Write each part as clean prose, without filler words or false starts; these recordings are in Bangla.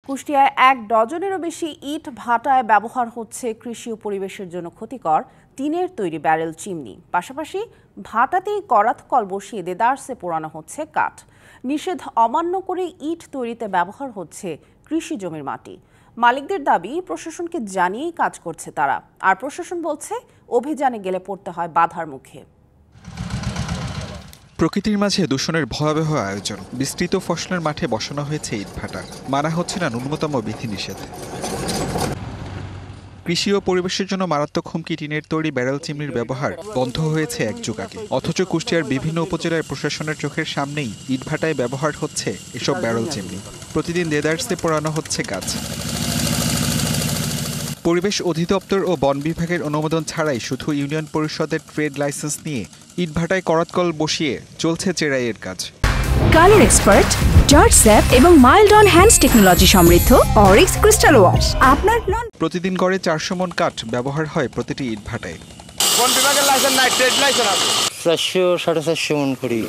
কুষ্টিয়ায় ১ ডজনেরও বেশি ইট ভাটায় ব্যবহার হচ্ছে কৃষি ও পরিবেশের জন্য ক্ষতিকর টিনের তৈরি ব্যারেল চিমনি। পাশাপাশি ভাটাতেই করাত কল বসিয়ে দেদারসে পোড়ানো হচ্ছে কাঠ। নিষেধ অমান্য করে ইট তৈরিতে ব্যবহার হচ্ছে কৃষি জমির মাটি। মালিকদের দাবি প্রশাসনকে জানিয়েই কাজ করছে তারা, আর প্রশাসন বলছে অভিযানে গেলে পড়তে হয় বাধার মুখে। প্রকৃতির মাঝে দূষণের ভয়াবহ আয়োজন। বিস্তৃত ফসলের মাঠে বসানো হয়েছে ইটভাটা, মানা হচ্ছে না ন্যূনতম বিধিনিষেধ। কৃষি ও পরিবেশের জন্য মারাত্মক হুমকি টিনের তৈরি ব্যারেল চিমনির ব্যবহার বন্ধ হয়েছে এক যুগ আগে, অথচ কুষ্টিয়ার বিভিন্ন উপজেলায় প্রশাসনের চোখের সামনেই ইটভাটায় ব্যবহার হচ্ছে এসব ব্যারেল চিমনি। প্রতিদিন দেদারসে পোড়ানো হচ্ছে গাছ। পরিবেশ অধিদপ্তর ও বন বিভাগের অনুমোদন ছাড়াই শুধু ইউনিয়ন পরিষদের ট্রেড লাইসেন্স নিয়ে ইটভাটায় করাতকল বসিয়ে চলছে চেরাইয়ের কাজ। কালার এক্সপার্ট, জর্জ স্যাপ এবং মাইল্ড অন হ্যান্ডস টেকনোলজি সমৃদ্ধ অরিক্স ক্রিস্টাল ওয়াশ আপনার প্রতিদিন গড়ে 400 মন কাঠ ব্যবহার হয় প্রতিটি ইটভাটায়। বন বিভাগের লাইসেন্স নাই, ট্রেড লাইসেন্স আছে 400-450 মন করি।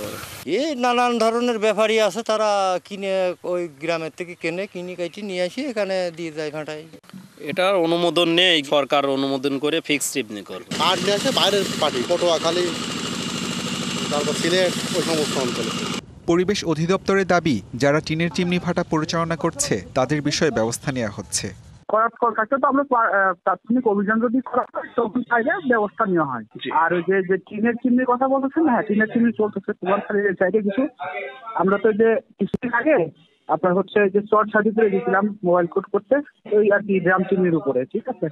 এই নানান ধরনের ব্যাপারী আছে, তারা কিনে ওই গ্রামের থেকে কিনে কাটি নিয়ে আসি এখানে দিয়ে যায় ভাটায়। এটার অনুমোদন নেই, সরকার অনুমোদন করে ফিক্স চিমনি করবে। কাঠ নিয়ে আসে বাইরের পার্টি, পটুয়াখালী, তারপর সিলেট, ওই সমস্ত অঞ্চলে। পরিবেশ অধিদপ্তরের দাবি, যারা টিনের চিমনি ভাটা পরিচালনা করছে তাদের বিষয়ে ব্যবস্থা নেওয়া হচ্ছে। করাতকল থাকতে তো আমরা প্রাথমিক অভিযান যদি করা হয় তখন চাইলে ব্যবস্থা নেওয়া হয়। আর ওই যে টিনের চিমনির কথা বলতেছেন, হ্যাঁ টিনের চিমনি চলতেছে কুমারখালীর সাইডে কিছু। আমরা তো যে কিছুদিন আগে আপনার হচ্ছে যে চট সাজিয়ে দিয়েছিলাম মোবাইল কোড করতে, ওই আর কি ড্রাম চিমনির উপরে, ঠিক আছে।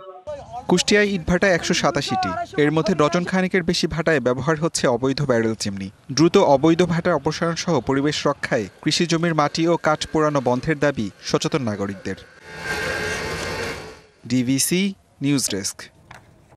কুষ্টিয়ায় ইটভাটা 187টি, এর মধ্যে ডজন খানেকের বেশি ভাটায় ব্যবহার হচ্ছে অবৈধ ব্যারেল চিমনি। দ্রুত অবৈধ ভাটা অপসারণ সহ পরিবেশ রক্ষায় কৃষি জমির মাটি ও কাঠ পোড়ানো বন্ধের দাবি সচেতন নাগরিকদের। DVC news desk.